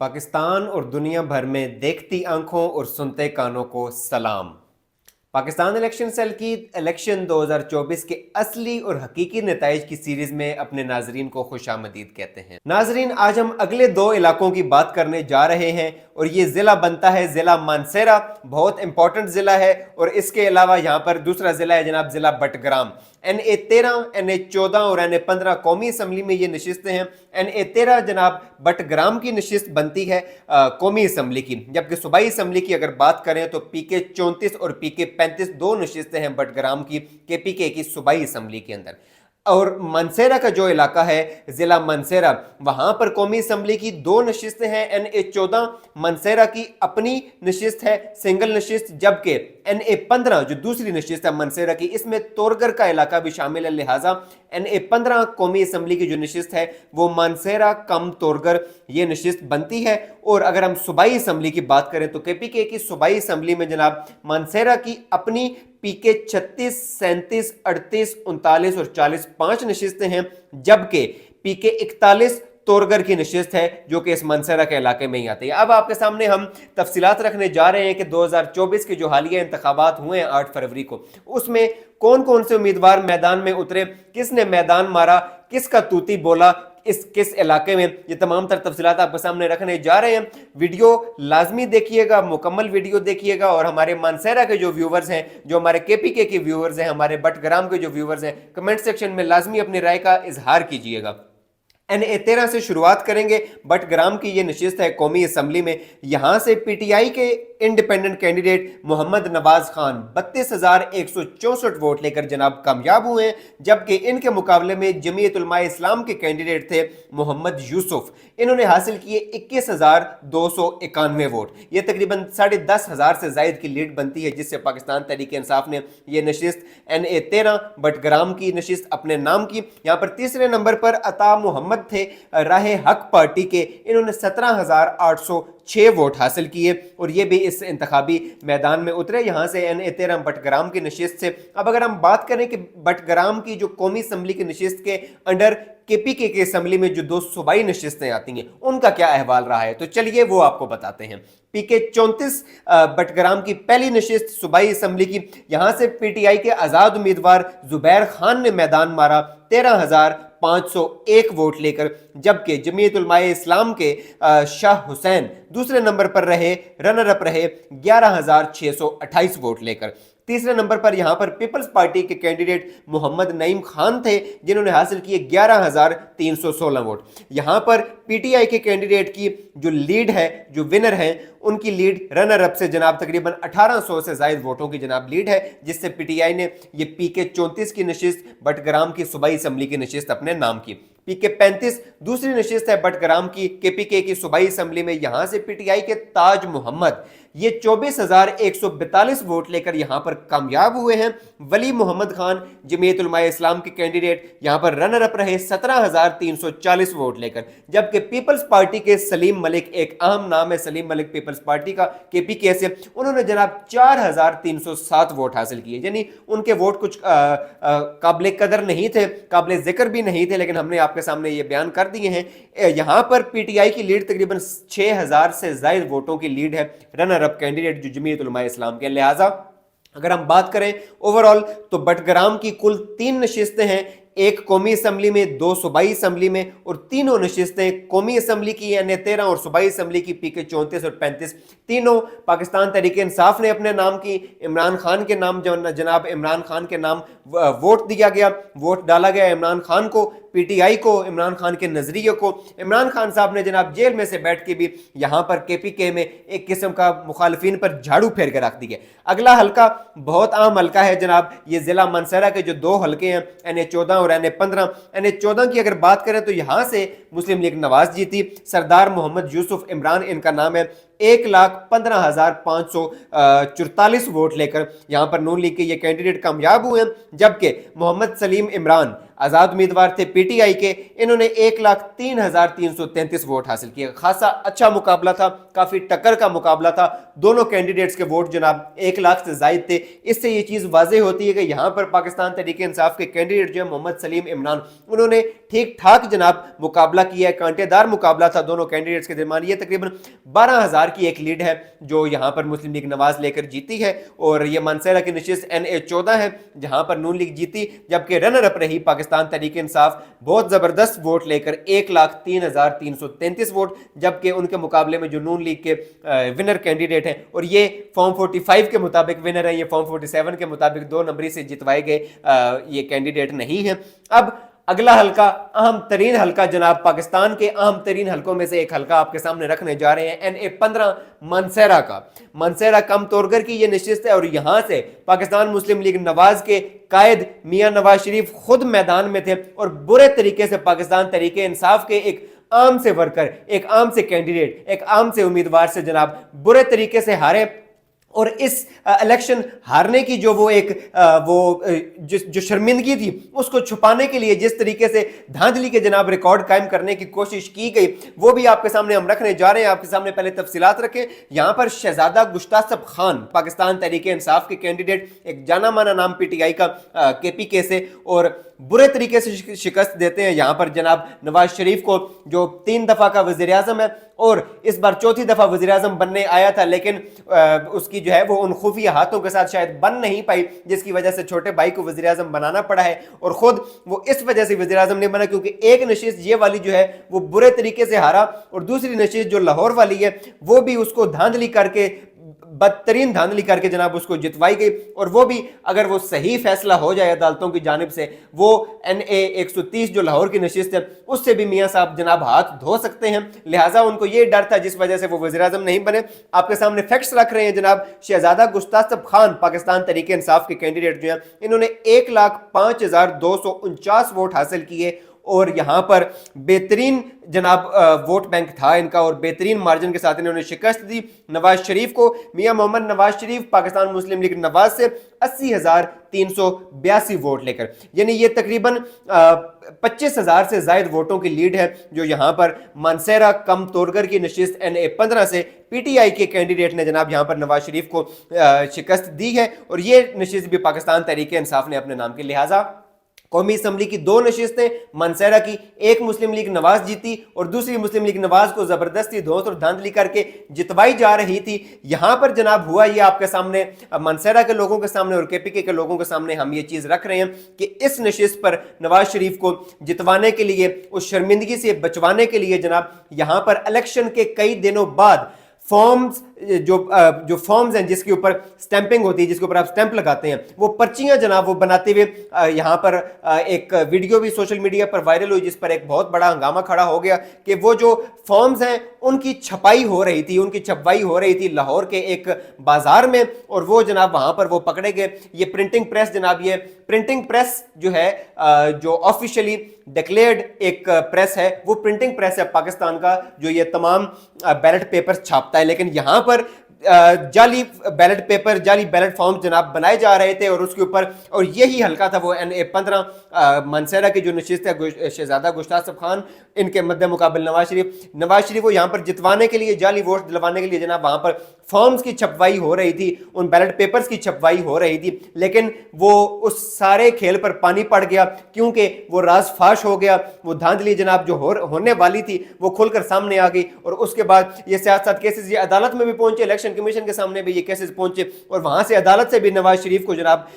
पाकिस्तान और दुनिया भर में देखती आंखों और सुनते कानों को सलाम। पाकिस्तान इलेक्शन सेल की इलेक्शन 2024 के असली और हकीकी नताइज की सीरीज में अपने नाजरीन को खुशामदीद कहते हैं। नाजरीन, आज हम अगले दो इलाकों की बात करने जा रहे हैं और ये जिला बनता है जिला मानसेरा। बहुत इंपॉर्टेंट जिला है। और इसके अलावा यहाँ पर दूसरा जिला है जनाब जिला बटग्राम। NA13, NA14 और NA15 कौमी असम्बली में ये नशिस्तें हैं। NA13 जनाब बटग्राम की नशिस्त बनती है कौमी असम्बली की, जबकि सूबाई असम्बली की अगर बात करें तो PK 34 और PK 35 दो नशिस्तें हैं बटग्राम की KPK की सूबाई असम्बली के अंदर। और मनसेरा का जो इलाका है जिला मनसेरा, वहां पर कौमी असम्बली की दो नशिस्तें हैं। NA14 मनसेरा की अपनी नशिस्त है, सिंगल नशिस्त, जबकि NA15 जो दूसरी नशिस्त है मनसेरा की, इसमें तोरगर का इलाका भी शामिल है। लिहाजा NA15 कौमी असम्बली की जो नशिस्त है वो मनसेरा कम तोरगर ये नशिस्त बनती है। और अगर हम सूबाई असम्बली की बात करें तो KPK की सूबाई असम्बली में जनाब मनसेरा की अपनी PK 36, 37, 38, 39 और 40 5 नशिस्तें हैं, जबकि PK 41 तोरगर की नशिस्त है जो कि इस मनसेरा के इलाके में ही आती है। अब आपके सामने हम तफसीलात रखने जा रहे हैं कि 2024 के जो हालिया इंतखाबात हुए हैं 8 फरवरी को, उसमें कौन कौन से उम्मीदवार मैदान में उतरे, किसने मैदान मारा, किसका तूती बोला, किस इलाके में, ये तमाम तर तफसीलात आपके सामने रखने जा रहे हैं। वीडियो लाजमी देखिएगा, मुकम्मल वीडियो देखिएगा। और हमारे मानसेरा के जो व्यूवर्स हैं, जो हमारे KPK के व्यूवर्स हैं, हमारे बटग्राम के जो व्यूवर्स हैं, कमेंट सेक्शन में लाजमी अपनी राय का इजहार कीजिएगा। NA13 से शुरुआत करेंगे। बटग्राम की ये नशिस्त है कौमी असम्बली में। यहां से PTI के independent candidate Mohammad Nawaz Khan 32,164 vote लेकर जनाब कामयाब हुए हैं, जबकि इनके मुकाबले में जमीयत उलमा इस्लाम के कैंडिडेट थे मोहम्मद यूसुफ। इन्होंने हासिल किए 21,291 वोट। ये तकरीबन 10,500 से जायद की लीड बनती है, जिससे पाकिस्तान तहरीक इंसाफ ने यह नशिस्त NA13 बटग्राम की नशिस्त अपने नाम की। यहाँ पर तीसरे नंबर पर अता मोहम्मद थे राहे हक पार्टी के। इन्होंने 17,806 वोट हासिल किए और ये भी इस इंतखाबी मैदान में उतरे यहाँ से NA13 बटग्राम की नशिस्त से। अब अगर हम बात करें कि बटग्राम की जो कौमी असम्बली की नशिस्त के अंडर KPK के असम्बली में जो दो सूबाई नशिस्तें आती हैं उनका क्या अहवाल रहा है, तो चलिए वो आपको बताते हैं। PK 34 बटग्राम की पहली नशिस्त सूबाई असम्बली की। यहां से PTI के आजाद उम्मीदवार जुबैर खान ने मैदान मारा 13,501 वोट लेकर, जबकि जमीयत उलमाए इस्लाम के शाह हुसैन दूसरे नंबर पर रहे, रनर अप रहे 11,628 वोट लेकर। तीसरे नंबर पर यहां पर पीपल्स पार्टी के कैंडिडेट मोहम्मद नईम खान थे, जिन्होंने हासिल किए 11,316 वोट। यहां पर PTI के कैंडिडेट की जो लीड है, जो विनर है, उनकी लीड रनर अप से जनाब तकरीबन 1800 से जायद वोटों की जनाब लीड है, जिससे PTI ने ये PK 34 की नशिस्त बटग्राम की सूबाई असम्बली की नशिस्त अपने नाम की। PK 35 दूसरी नशिस्त है बटग्राम की KPK की सूबाई असम्बली में। यहां से PTI के ताज मोहम्मद ये 24,142 वोट लेकर यहां पर कामयाब हुए हैं। वली मोहम्मद खान जमीयत उलमाए इस्लाम के कैंडिडेट यहां पर रनर अप रहे 17,340 वोट लेकर, जबकि पीपल्स पार्टी के सलीम मलिक, एक अहम नाम है सलीम मलिक पीपल्स पार्टी का KPK से, उन्होंने जनाब 4,307 वोट हासिल किए। यानी उनके वोट कुछ काबिल कदर नहीं थे, काबिल जिक्र भी नहीं थे, लेकिन हमने आपके सामने ये बयान कर दिए हैं। यहां पर PTI की लीड तकरीबन 6,000 से जायद वोटों की लीड है रनर अप कैंडिडेट जो जमीयत उलमा इस्लाम के। लिहाजा अगर हम बात करें ओवरऑल तो बटग्राम की कुल 3 नशिस्तें हैं, एक कौमी असम्बली में, 2 सूबाई असम्बली में, और तीनों नशिस्तें कौमी असम्बली की NA13 और सूबाई असम्बली की PK 34 और 35 तीनों पाकिस्तान तहरीक इंसाफ ने अपने नाम की। इमरान खान के नाम जनाब इमरान खान के नाम वोट दिया गया, वोट डाला गया इमरान खान को, PTI को, इमरान खान के नजरिए को। इमरान खान साहब ने जनाब जेल में से बैठ के भी यहां पर KPK में एक किस्म का मुखालिफिन पर झाड़ू फेर के रख दिया। अगला हल्का बहुत अहम हल्का है जनाब, ये जिला मनसेरा के जो 2 हल्के हैं NA14 और NA15। NA14 की अगर बात करें तो यहां से मुस्लिम लीग नवाज जीती, सरदार मोहम्मद यूसुफ इमरान इनका नाम है। 1,15,544 वोट लेकर यहाँ पर नून लीग के ये कैंडिडेट कामयाब हुए हैं, जबकि मोहम्मद सलीम इमरान आज़ाद उम्मीदवार थे पीटीआई के, इन्होंने 1,03,333 वोट हासिल किए। खासा अच्छा मुकाबला था, काफ़ी टक्कर का मुकाबला था, दोनों कैंडिडेट्स के वोट जनाब 1 लाख से ज़ायद थे। इससे ये चीज़ वाज़ेह होती है कि यहाँ पर पाकिस्तान तहरीक इंसाफ के कैंडिडेट जो है मोहम्मद सलीम इमरान, उन्होंने ठीक ठाक जनाब मुकाबला किया है, कांटेदार मुकाबला था दोनों कैंडिडेट्स के दरमियान। ये तकरीबन 12,000 की एक लीड है जो यहाँ पर मुस्लिम लीग नवाज लेकर जीती है, और ये मानसहरा की नशिस्त NA-14 है जहाँ पर नून लीग जीती, जबकि रनर अप रही पाकिस्तान तहरीक इंसाफ बहुत ज़बरदस्त वोट लेकर 1,03,333 वोट, जबकि उनके मुकाबले में जो नून लीग के विनर कैंडिडेट हैं, और ये फॉर्म 45 के मुताबिक विनर है, ये फॉर्म 47 के मुताबिक 2 नंबरी से जितवाए गए ये कैंडिडेट नहीं है। अब अगला हलका, अहम तरीन हलका जनाब, पाकिस्तान के अहम तरीन हलकों में से एक हलका आपके सामने रखने जा रहे हैं NA-15 मानसहरा का। मानसहरा कम तोरगर की ये नशिस्त है, और यहाँ से पाकिस्तान मुस्लिम लीग नवाज के कायद मियां नवाज शरीफ खुद मैदान में थे, और बुरे तरीके से पाकिस्तान तहरीक इंसाफ के एक आम से वर्कर, एक आम से कैंडिडेट, एक आम से उम्मीदवार से जनाब बुरे तरीके से हारे। और इस इलेक्शन हारने की जो वो एक जो शर्मिंदगी थी उसको छुपाने के लिए जिस तरीके से धांधली के जनाब रिकॉर्ड कायम करने की कोशिश की गई, वो भी आपके सामने हम रखने जा रहे हैं। आपके सामने पहले तफसीलात रखें। यहाँ पर शहजादा गुश्तासब खान पाकिस्तान तहरीक इंसाफ के कैंडिडेट, एक जाना माना नाम पीटीआई का KPK से, और बुरे तरीके से शिकस्त देते हैं यहाँ पर जनाब नवाज शरीफ को, जो 3 दफ़ा का वज़ीर आज़म है और इस बार 4थी दफ़ा वज़ीर आज़म बनने आया था, लेकिन उसकी जो है वो उन खुफिया हाथों के साथ शायद बन नहीं पाई, जिसकी वजह से छोटे भाई को वज़ीर आज़म बनाना पड़ा है, और ख़ुद वो इस वजह से वज़ीर आज़म नहीं बना क्योंकि एक नशिस्त ये वाली जो है वो बुरे तरीके से हारा, और दूसरी नशिस्त जो लाहौर वाली है वो भी उसको धांधली करके, बदतरीन धांधली करके जनाब उसको जितवाई गई, और वो भी अगर वो सही फैसला हो जाए अदालतों की जानिब से, वो NA-130 जो लाहौर की नशिस्त है उससे भी मियाँ साहब जनाब हाथ धो सकते हैं। लिहाजा उनको ये डर था जिस वजह से वो वज़ीर आज़म नहीं बने। आपके सामने फैक्ट्स रख रहे हैं जनाब। शहजादा गुश्तासब खान पाकिस्तान तहरीक इंसाफ के कैंडिडेट जो हैं, इन्होंने 1,05,249 वोट हासिल किए, और यहाँ पर बेहतरीन जनाब वोट बैंक था इनका, और बेहतरीन मार्जिन के साथ इन्होंने शिकस्त दी नवाज शरीफ को। मियां मोहम्मद नवाज शरीफ पाकिस्तान मुस्लिम लीग नवाज से 80,382 वोट लेकर, यानी ये तकरीबन 25,000 से ज़ायद वोटों की लीड है जो यहाँ पर मानसहरा कम तोरगर की नशिस्त NA-15 से पीटीआई के कैंडिडेट ने जनाब यहाँ पर नवाज शरीफ को शिकस्त दी है, और ये नशिस्त भी पाकिस्तान तहरीक इंसाफ ने अपने नाम की। लिहाजा कौमी असम्बली की 2 नशिस्तें मानसहरा की, एक मुस्लिम लीग नवाज जीती और दूसरी मुस्लिम लीग नवाज को जबरदस्ती धोस और धांधली करके जितवाई जा रही थी। यहां पर जनाब हुआ ये आपके सामने, मानसहरा के लोगों के सामने और KPK के लोगों के सामने हम ये चीज रख रहे हैं कि इस नशिस्त पर नवाज शरीफ को जितवाने के लिए, उस शर्मिंदगी से बचवाने के लिए जनाब यहां पर इलेक्शन के कई दिनों बाद फॉर्म्स जो फॉर्म्स हैं जिसके ऊपर स्टैंपिंग होती है, जिसके ऊपर आप स्टैंप लगाते हैं, वो पर्चियां जनाब वो बनाते हुए यहाँ पर एक वीडियो भी सोशल मीडिया पर वायरल हुई जिस पर एक बहुत बड़ा हंगामा खड़ा हो गया कि वो जो फॉर्म्स हैं उनकी छपाई हो रही थी, उनकी छपवाई हो रही थी लाहौर के एक बाजार में, और वो जनाब वहाँ पर वो पकड़े गए। ये प्रिंटिंग प्रेस जनाब, ये प्रिंटिंग प्रेस जो है जो ऑफिशियली डिक्लेयर्ड एक प्रेस है, वो प्रिंटिंग प्रेस है पाकिस्तान का जो ये तमाम बैलेट पेपर छापता है, लेकिन यहाँ पर जाली बैलेट पेपर, जाली बैलेट फॉर्म जनाब बनाए जा रहे थे, और उसके ऊपर, और यही हल्का था वो NA-15 मानसहरा की जो नशिस्त है शहजादा गुश्तासब खान, इनके मद्दे मुकाबल नवाज शरीफ को यहाँ पर जितवाने के लिए, जाली वोट दिलवाने के लिए जनाब वहाँ पर फॉर्म्स की छपवाई हो रही थी, उन बैलेट पेपर्स की छपवाई हो रही थी, लेकिन वो उस सारे खेल पर पानी पड़ गया क्योंकि वो राज फाश हो गया। वो धांधली जनाब जो होने वाली थी वो खुलकर सामने आ गई, और उसके बाद ये साथ केसेस ये अदालत में भी पहुंचे, इलेक्शन कमीशन के सामने भी ये केसेस पहुंचे, और वहां से अदालत से भी नवाज शरीफ को जनाब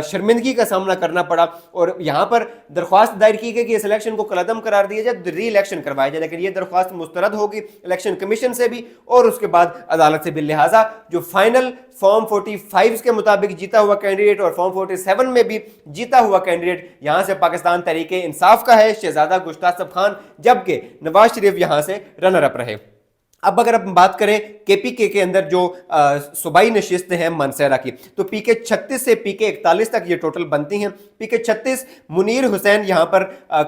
शर्मिंदगी का सामना करना पड़ा, और यहाँ पर दरख्वास्त दायर की गई कि इस इलेक्शन को कलअदम करार दिया जाए, री इलेक्शन करवाया जाए, लेकिन ये दरख्वास्त मुस्तरद होगी इलेक्शन कमीशन से भी और उसके बाद अदालत से भी। लिहाजा जो फाइनल फॉर्म 45 के मुताबिक जीता हुआ कैंडिडेट और फॉर्म 47 में भी जीता हुआ कैंडिडेट यहां से पाकिस्तान तहरीक इंसाफ का है शहजादा गुश्तासब खान, जबकि नवाज शरीफ यहां से रनर अप रहे। अब अगर हम बात करें केपीके के अंदर जो सूबाई नशिस्त हैं मानसहरा की, तो पीके 36 से पीके 41 तक ये टोटल बनती हैं। पीके 36 मुनीर हुसैन यहां पर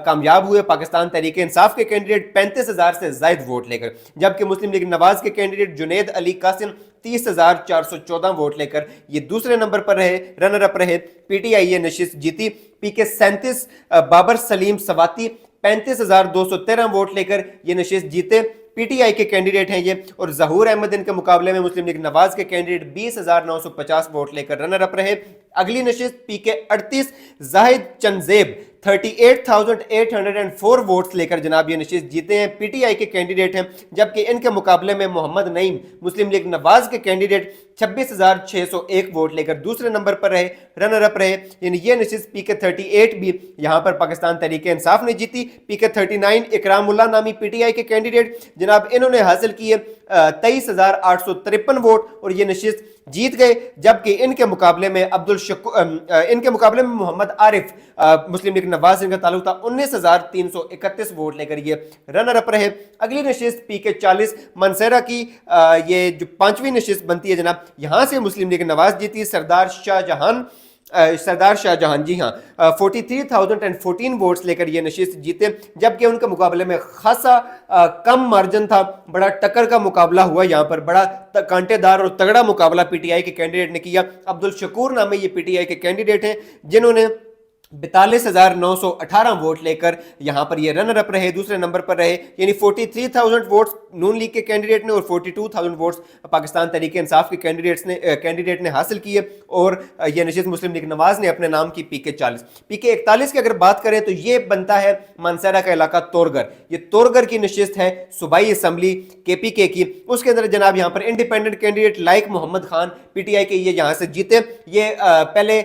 कामयाब हुए पाकिस्तान तहरीक इंसाफ के कैंडिडेट 35,000 से ज्यादा वोट लेकर, जबकि मुस्लिम लीग नवाज के कैंडिडेट जुनेद अली कासिम 30,414 वोट लेकर ये दूसरे नंबर पर रहे, रनर अप रहे। पीटीआई ये नशिस्त जीती। पीके 37 बाबर सलीम सवाती 35,213 वोट लेकर ये नशिस्त जीते। पीटीआई के कैंडिडेट हैं ये, और जहूर अहमद इनके मुकाबले में मुस्लिम लीग नवाज के कैंडिडेट 20,950 वोट लेकर रनर अप रहे। अगली नशिस्त पीके 38 जाहिद चंदेब 38,804 वोट्स लेकर जनाब ये नशिस्त जीते हैं, पीटीआई के कैंडिडेट हैं, जबकि इनके मुकाबले में मोहम्मद नईम मुस्लिम लीग नवाज के कैंडिडेट 26,601 वोट लेकर दूसरे नंबर पर रहे, रनर अप रहे। यानी ये नशिस्त पीके 38 भी यहां पर पाकिस्तान तहरीक इंसाफ ने जीती। पीके 39 इकरामुल्लाह नामी पीटीआई के कैंडिडेट जनाब इन्होंने हासिल किए 23,853 वोट और ये नशिस्त जीत गए, जबकि इनके मुकाबले में मोहम्मद आरिफ मुस्लिम लीग नवाज इनका ताल्लुक था 19,331 वोट लेकर ये रनर अप रहे। अगली नशिस्त पीके 40 मानसहरा की ये जो 5वीं नशिस्त बनती है जनाब, यहां से मुस्लिम लीग नवाज जीती। सरदार शाहजहां जी हाँ 43,014 वोट्स लेकर ये नशिस्त जीते, जबकि उनके मुकाबले में खासा कम मार्जिन था, बड़ा टक्कर का मुकाबला हुआ यहाँ पर, बड़ा कांटेदार और तगड़ा मुकाबला पीटीआई के कैंडिडेट ने किया। अब्दुल शकूर नामे ये पीटीआई के कैंडिडेट हैं जिन्होंने 42,918 वोट लेकर यहां पर ये रनर अप रहे, दूसरे नंबर पर रहे। यानी 43,000 वोट्स नून लीग के कैंडिडेट ने और 42,000 वोट्स पाकिस्तान तहरीक इंसाफ के कैंडिडेट ने हासिल किए, और ये नशिस्त मुस्लिम लीग नवाज ने अपने नाम की। पीके 40 पीके 41 की अगर बात करें तो ये बनता है मानसहरा का इलाका तोरगर। ये तोरगर की नशिस्त है सूबाई असम्बली केपीके की। उसके अंदर जनाब यहाँ पर independent candidate like Mohammad Khan PTI के ये यहाँ से जीते। ये पहले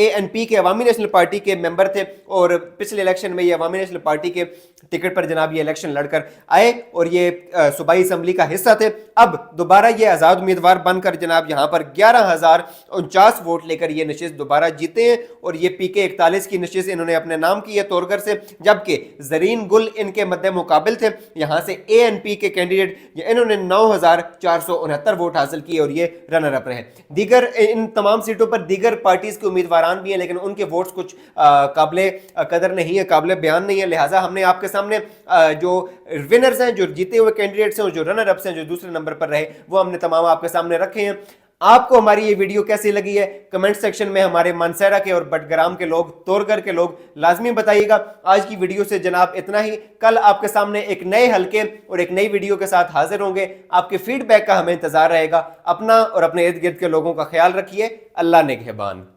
ANP के अवामी नेशनल पार्टी के मेंबर थे, और पिछले इलेक्शन में ये अवामी नेशनल पार्टी के टिकट पर जनाब ये इलेक्शन लड़कर आए और ये सूबाई असम्बली का हिस्सा थे। अब दोबारा ये आज़ाद उम्मीदवार बनकर जनाब यहाँ पर 11,049 वोट लेकर ये नशिस्त दोबारा जीते हैं, और ये पीके 41 की नशिस्त इन्होंने अपने नाम की है तोरगर से, जबकि जरीन गुल इनके मद्दे मुकाबिल थे। यहाँ से ANP के कैंडिडेट इन्होंने 9,469 वोट हासिल किए और ये रनर अप रहे। दीगर इन तमाम सीटों पर दीगर पार्टीज के उम्मीदवार भी हैं, लेकिन उनके वोट्स कुछ काबिले कदर नहीं है, काबिले बयान नहीं है। लिहाजा हमने आपके सामने जो विनर्स हैं, जो जीते हुए कैंडिडेट्स हैं, और जो रनर अप्स हैं, जो दूसरे नंबर पर रहे, वो हमने तमाम आपके सामने रखे हैं। आपको हमारी ये वीडियो कैसी लगी है कमेंट सेक्शन में हमारे मानसहरा के और बटग्राम के लोग, तोरगर के लोग लाजमी बताइएगा। आज की वीडियो से जनाब इतना ही। कल आपके सामने एक नए हलके और एक नई वीडियो के साथ हाजिर होंगे। आपके फीडबैक का हमें इंतजार रहेगा। अपना और अपने इर्द गिर्द के लोगों का ख्याल रखिए। अल्लाह निगहबान।